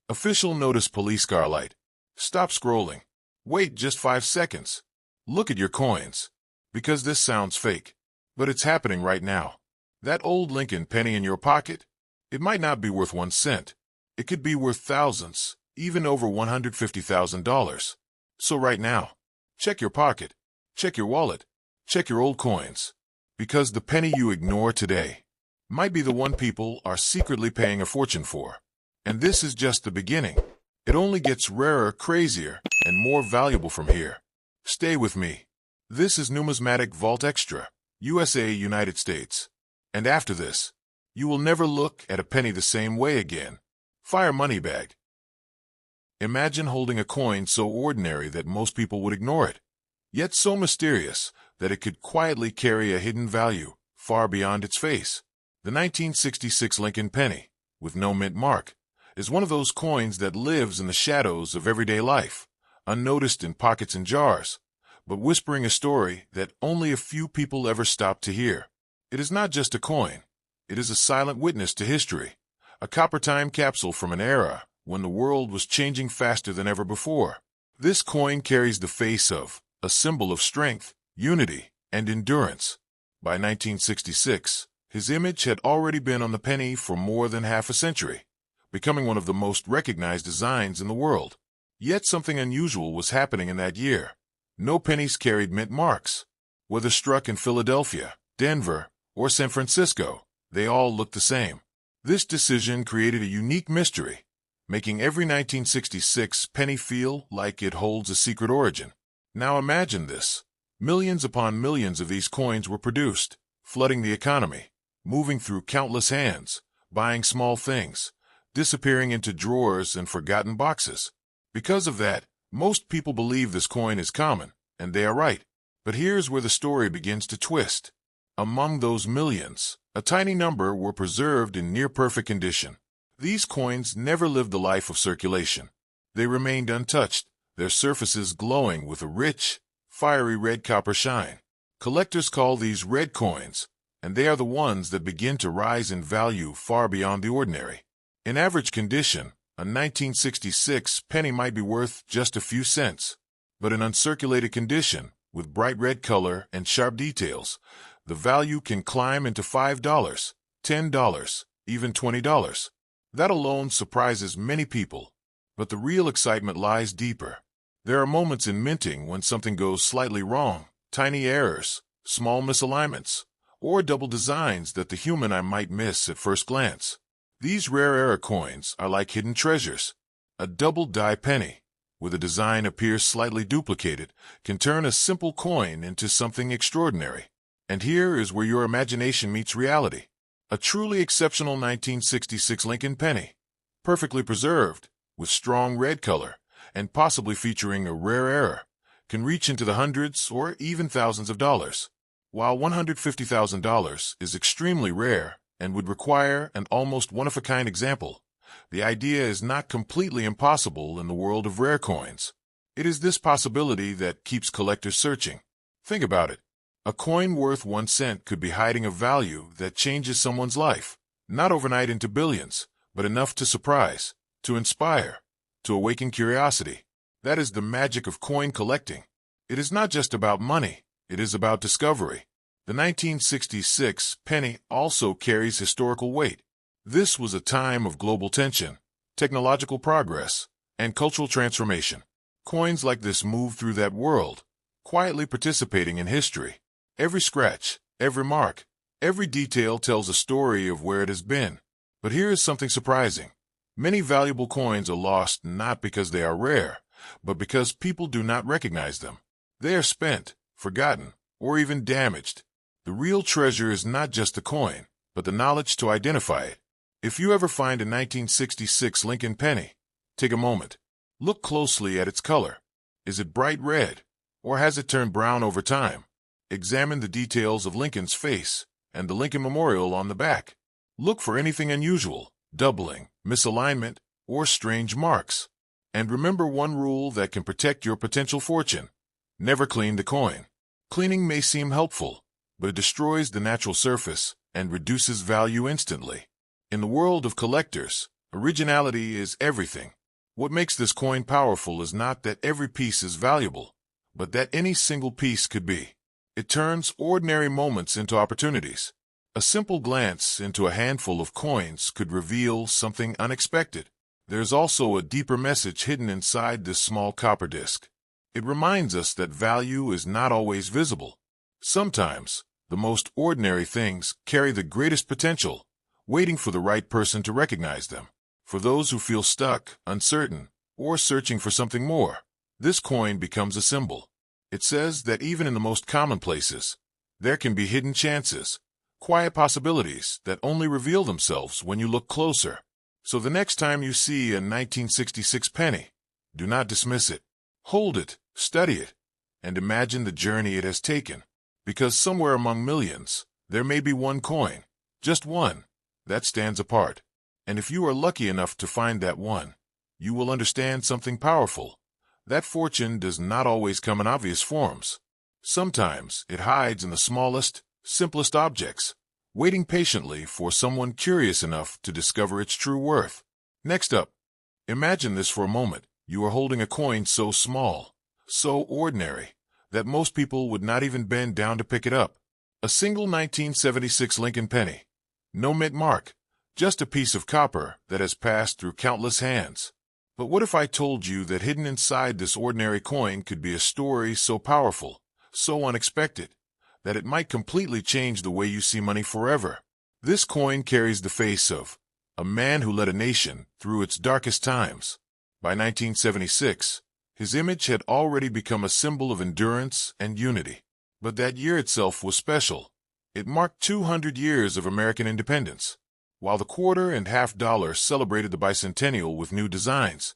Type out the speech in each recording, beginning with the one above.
Official notice police car light. Stop scrolling. Wait just 5 seconds. Look at your coins. Because this sounds fake. But it's happening right now. That old Lincoln penny in your pocket? It might not be worth 1 cent. It could be worth thousands, even over $150,000. So right now, check your pocket, check your wallet, check your old coins. Because the penny you ignore today might be the one people are secretly paying a fortune for. And this is just the beginning. It only gets rarer, crazier, and more valuable from here. Stay with me. This is Numismatic Vault Extra, USA, United States. And after this, you will never look at a penny the same way again. Fire money bag. Imagine holding a coin so ordinary that most people would ignore it, yet so mysterious that it could quietly carry a hidden value far beyond its face. The 1966 Lincoln penny, with no mint mark, is one of those coins that lives in the shadows of everyday life, unnoticed in pockets and jars, but whispering a story that only a few people ever stop to hear. It is not just a coin. It is a silent witness to history, a copper time capsule from an era when the world was changing faster than ever before. This coin carries the face of a symbol of strength, unity, and endurance. By 1966, his image had already been on the penny for more than half a century, becoming one of the most recognized designs in the world. Yet something unusual was happening in that year. No pennies carried mint marks. Whether struck in Philadelphia, Denver, or San Francisco, they all looked the same. This decision created a unique mystery, making every 1966 penny feel like it holds a secret origin. Now imagine this. Millions upon millions of these coins were produced, flooding the economy, moving through countless hands, buying small things, disappearing into drawers and forgotten boxes. Because of that, most people believe this coin is common, and they are right. But here's where the story begins to twist. Among those millions, a tiny number were preserved in near-perfect condition. These coins never lived the life of circulation. They remained untouched, their surfaces glowing with a rich, fiery red copper shine. Collectors call these red coins, and they are the ones that begin to rise in value far beyond the ordinary. In average condition, a 1966 penny might be worth just a few cents, but in uncirculated condition, with bright red color and sharp details, the value can climb into $5, $10, even $20. That alone surprises many people, but the real excitement lies deeper. There are moments in minting when something goes slightly wrong, tiny errors, small misalignments, or double designs that the human eye might miss at first glance. These rare error coins are like hidden treasures. A double die penny, where the design appears slightly duplicated, can turn a simple coin into something extraordinary. And here is where your imagination meets reality. A truly exceptional 1966 Lincoln penny, perfectly preserved, with strong red color, and possibly featuring a rare error, can reach into the hundreds or even thousands of dollars. While $150,000 is extremely rare and would require an almost one-of-a-kind example, the idea is not completely impossible in the world of rare coins. It is this possibility that keeps collectors searching. Think about it. A coin worth 1 cent could be hiding a value that changes someone's life, not overnight into billions, but enough to surprise, to inspire, to awaken curiosity. That is the magic of coin collecting. It is not just about money, it is about discovery. The 1966 penny also carries historical weight. This was a time of global tension, technological progress, and cultural transformation. Coins like this move through that world, quietly participating in history. Every scratch, every mark, every detail tells a story of where it has been. But here is something surprising. Many valuable coins are lost not because they are rare, but because people do not recognize them. They are spent, forgotten, or even damaged. The real treasure is not just the coin, but the knowledge to identify it. If you ever find a 1966 Lincoln penny, take a moment. Look closely at its color. Is it bright red, or has it turned brown over time? Examine the details of Lincoln's face and the Lincoln Memorial on the back. Look for anything unusual, doubling, misalignment, or strange marks. And remember one rule that can protect your potential fortune. Never clean the coin. Cleaning may seem helpful, but it destroys the natural surface and reduces value instantly. In the world of collectors, Originality is everything. What makes this coin powerful is not that every piece is valuable, but that any single piece could be. It turns ordinary moments into opportunities. A simple glance into a handful of coins could reveal something unexpected. There's also a deeper message hidden inside this small copper disc. It reminds us that value is not always visible. Sometimes, the most ordinary things carry the greatest potential, waiting for the right person to recognize them. For those who feel stuck, uncertain, or searching for something more, this coin becomes a symbol. It says that even in the most common places, there can be hidden chances, quiet possibilities that only reveal themselves when you look closer. So the next time you see a 1966 penny, do not dismiss it. Hold it, study it, and imagine the journey it has taken. Because somewhere among millions, there may be one coin, just one, that stands apart. And if you are lucky enough to find that one, you will understand something powerful. That fortune does not always come in obvious forms. Sometimes it hides in the smallest, simplest objects, waiting patiently for someone curious enough to discover its true worth. Next up, imagine this for a moment. You are holding a coin so small, so ordinary, that most people would not even bend down to pick it up. A single 1976 Lincoln penny. No mint mark, just a piece of copper that has passed through countless hands. But what if I told you that hidden inside this ordinary coin could be a story so powerful, so unexpected, that it might completely change the way you see money forever? This coin carries the face of a man who led a nation through its darkest times. By 1976, his image had already become a symbol of endurance and unity. But that year itself was special. It marked 200 years of American independence. While the quarter and half dollar celebrated the bicentennial with new designs,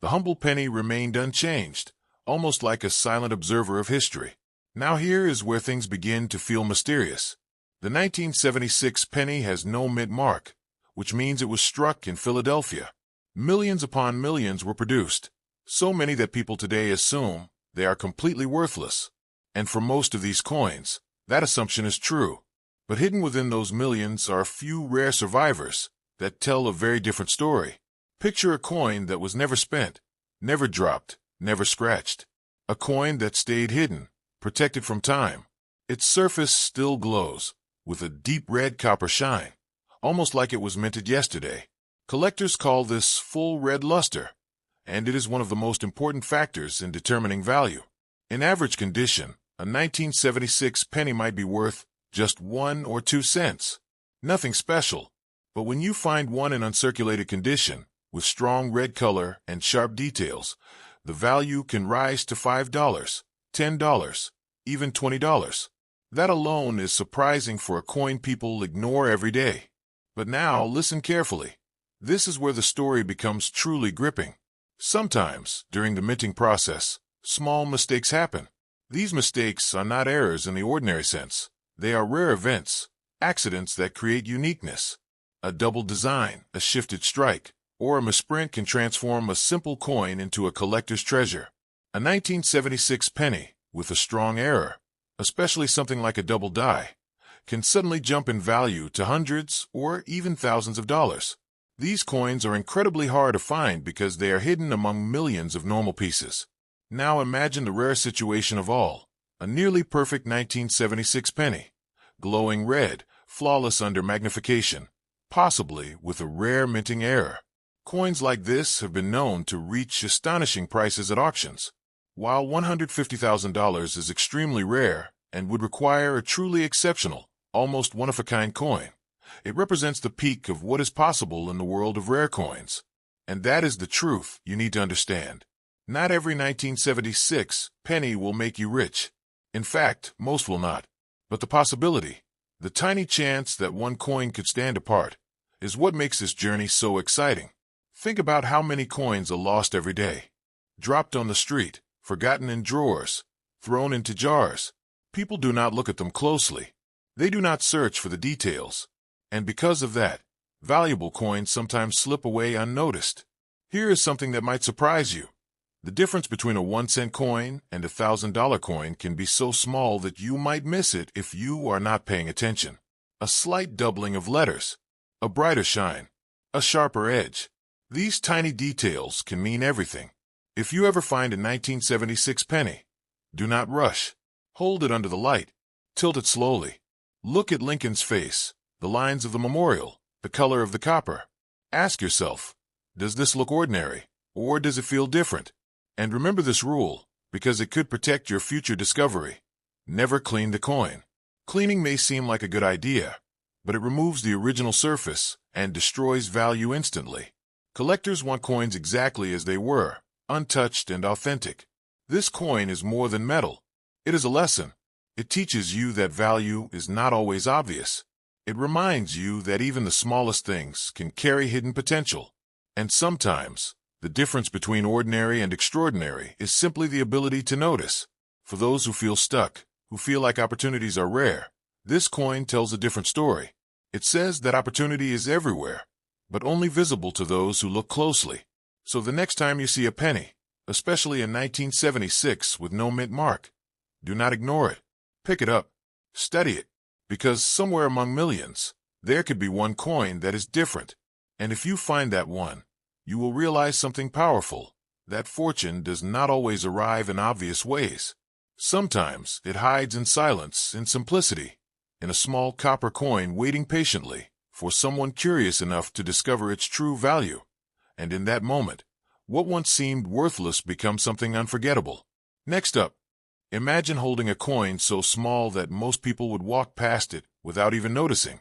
the humble penny remained unchanged, almost like a silent observer of history. Now here is where things begin to feel mysterious. The 1976 penny has no mint mark, which means it was struck in Philadelphia. Millions upon millions were produced, so many that people today assume they are completely worthless. And for most of these coins, that assumption is true. But hidden within those millions are a few rare survivors that tell a very different story. Picture a coin that was never spent, never dropped, never scratched. A coin that stayed hidden, protected from time. Its surface still glows, with a deep red copper shine, almost like it was minted yesterday. Collectors call this full red luster, and it is one of the most important factors in determining value. In average condition, a 1976 penny might be worth just 1 or 2 cents. Nothing special. But when you find one in uncirculated condition, with strong red color and sharp details, the value can rise to $5, $10, even $20. That alone is surprising for a coin people ignore every day. But now, listen carefully. This is where the story becomes truly gripping. Sometimes, during the minting process, small mistakes happen. These mistakes are not errors in the ordinary sense. They are rare events, accidents that create uniqueness. A double design, a shifted strike, or a misprint can transform a simple coin into a collector's treasure. A 1976 penny, with a strong error, especially something like a double die, can suddenly jump in value to hundreds or even thousands of dollars. These coins are incredibly hard to find because they are hidden among millions of normal pieces. Now imagine the rare situation of all, a nearly perfect 1976 penny, glowing red, flawless under magnification, possibly with a rare minting error. Coins like this have been known to reach astonishing prices at auctions. While $150,000 is extremely rare and would require a truly exceptional, almost one-of-a-kind coin, it represents the peak of what is possible in the world of rare coins. And that is the truth you need to understand. Not every 1976 penny will make you rich. In fact, most will not. But the possibility, the tiny chance that one coin could stand apart, is what makes this journey so exciting. Think about how many coins are lost every day. Dropped on the street, forgotten in drawers, thrown into jars. People do not look at them closely. They do not search for the details. And because of that, valuable coins sometimes slip away unnoticed. Here is something that might surprise you. The difference between a 1-cent coin and a $1,000 coin can be so small that you might miss it if you are not paying attention. A slight doubling of letters, a brighter shine, a sharper edge. These tiny details can mean everything. If you ever find a 1976 penny, do not rush. Hold it under the light. Tilt it slowly. Look at Lincoln's face, the lines of the memorial, the color of the copper. Ask yourself, does this look ordinary, or does it feel different? And remember this rule, because it could protect your future discovery. Never clean the coin. Cleaning may seem like a good idea, but it removes the original surface and destroys value instantly. Collectors want coins exactly as they were, untouched and authentic. This coin is more than metal. It is a lesson. It teaches you that value is not always obvious. It reminds you that even the smallest things can carry hidden potential. And sometimes, the difference between ordinary and extraordinary is simply the ability to notice. For those who feel stuck, who feel like opportunities are rare, this coin tells a different story. It says that opportunity is everywhere, but only visible to those who look closely. So the next time you see a penny, especially in 1976 with no mint mark, do not ignore it. Pick it up. Study it. Because somewhere among millions, there could be one coin that is different. And if you find that one, you will realize something powerful, that fortune does not always arrive in obvious ways. Sometimes it hides in silence, in simplicity, in a small copper coin waiting patiently for someone curious enough to discover its true value. And in that moment, what once seemed worthless becomes something unforgettable. Next up, imagine holding a coin so small that most people would walk past it without even noticing.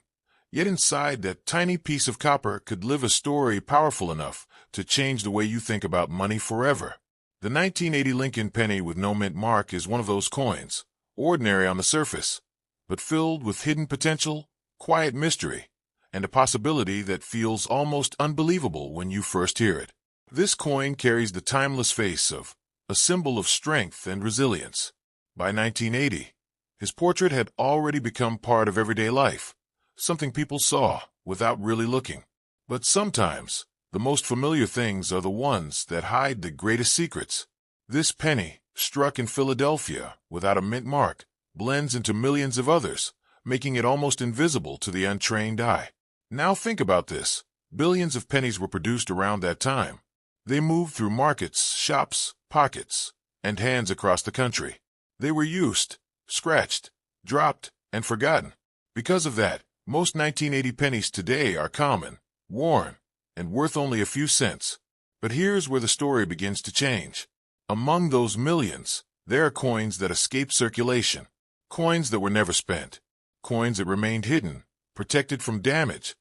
Yet inside that tiny piece of copper could live a story powerful enough to change the way you think about money forever. The 1980 Lincoln penny with no mint mark is one of those coins, ordinary on the surface, but filled with hidden potential, quiet mystery, and a possibility that feels almost unbelievable when you first hear it. This coin carries the timeless face of a symbol of strength and resilience. By 1980, his portrait had already become part of everyday life, something people saw without really looking. But sometimes, the most familiar things are the ones that hide the greatest secrets. This penny, struck in Philadelphia without a mint mark, blends into millions of others, making it almost invisible to the untrained eye. Now think about this. Billions of pennies were produced around that time. They moved through markets, shops, pockets, and hands across the country. They were used, scratched, dropped, and forgotten. Because of that, most 1980 pennies today are common, worn, and worth only a few cents. But here's where the story begins to change. Among those millions, there are coins that escaped circulation, coins that were never spent, coins that remained hidden, protected from damage,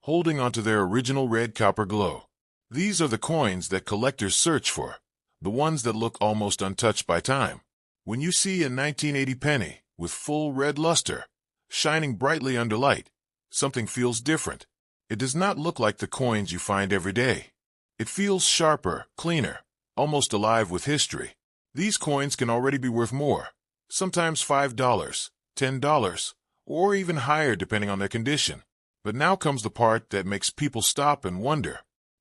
holding onto their original red copper glow. These are the coins that collectors search for, the ones that look almost untouched by time. When you see a 1980 penny with full red luster, shining brightly under light, something feels different. It does not look like the coins you find every day. It feels sharper, cleaner, almost alive with history. These coins can already be worth more, sometimes $5, $10, or even higher depending on their condition. But now comes the part that makes people stop and wonder.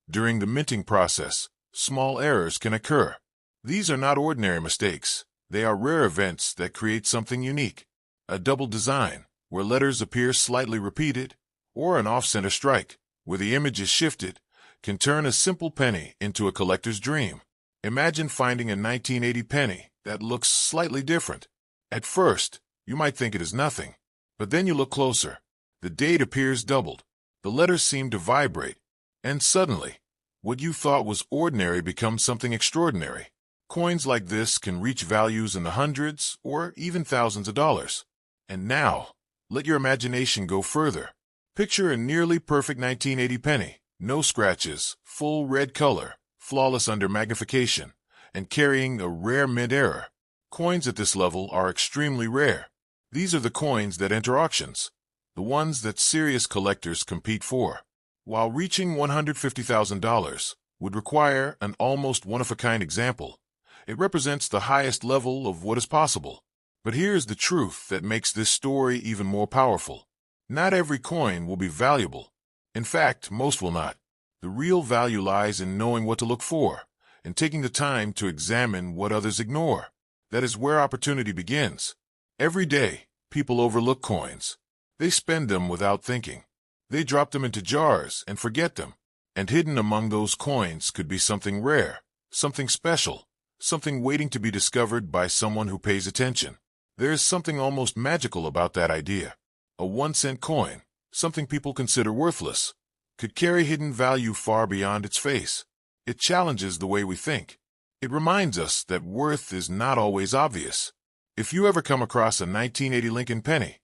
During the minting process, small errors can occur. These are not ordinary mistakes. They are rare events that create something unique. A double design, where letters appear slightly repeated, or an off-center strike, where the image is shifted, can turn a simple penny into a collector's dream. Imagine finding a 1980 penny that looks slightly different. At first, you might think it is nothing, but then you look closer. The date appears doubled. The letters seem to vibrate, and suddenly, what you thought was ordinary becomes something extraordinary. Coins like this can reach values in the hundreds or even thousands of dollars. And now, let your imagination go further. Picture a nearly perfect 1980 penny, no scratches, full red color, flawless under magnification, and carrying a rare mint error. Coins at this level are extremely rare. These are the coins that enter auctions, the ones that serious collectors compete for. While reaching $150,000 would require an almost one-of-a-kind example, it represents the highest level of what is possible. But here's the truth that makes this story even more powerful. Not every coin will be valuable. In fact, most will not. The real value lies in knowing what to look for and taking the time to examine what others ignore. That is where opportunity begins. Every day, people overlook coins. They spend them without thinking. They drop them into jars and forget them. And hidden among those coins could be something rare, something special, something waiting to be discovered by someone who pays attention. There is something almost magical about that idea. A 1-cent coin, something people consider worthless, could carry hidden value far beyond its face. It challenges the way we think. It reminds us that worth is not always obvious. If you ever come across a 1980 Lincoln penny,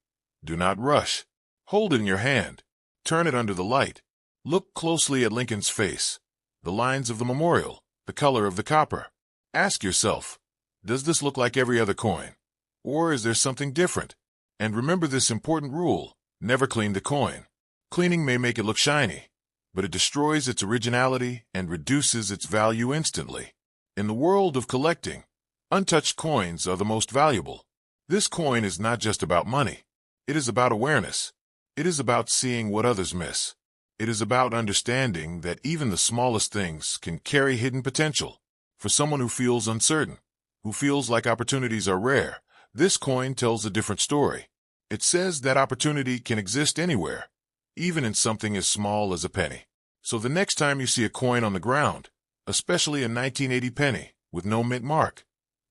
do not rush. Hold it in your hand. Turn it under the light. Look closely at Lincoln's face, the lines of the memorial, the color of the copper. Ask yourself, does this look like every other coin? Or is there something different? And remember this important rule: never clean the coin. Cleaning may make it look shiny, but it destroys its originality and reduces its value instantly. In the world of collecting, untouched coins are the most valuable. This coin is not just about money. It is about awareness. It is about seeing what others miss. It is about understanding that even the smallest things can carry hidden potential. For someone who feels uncertain, who feels like opportunities are rare, this coin tells a different story. It says that opportunity can exist anywhere, even in something as small as a penny. So the next time you see a coin on the ground, especially a 1980 penny with no mint mark,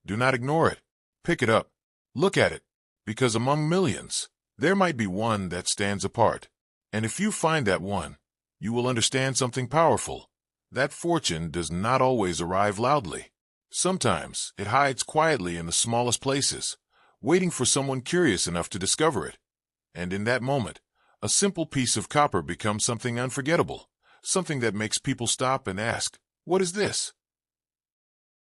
do not ignore it. Pick it up. Look at it, because among millions, there might be one that stands apart. And if you find that one, you will understand something powerful. That fortune does not always arrive loudly. Sometimes it hides quietly in the smallest places, waiting for someone curious enough to discover it. And in that moment, a simple piece of copper becomes something unforgettable, something that makes people stop and ask, "What is this?"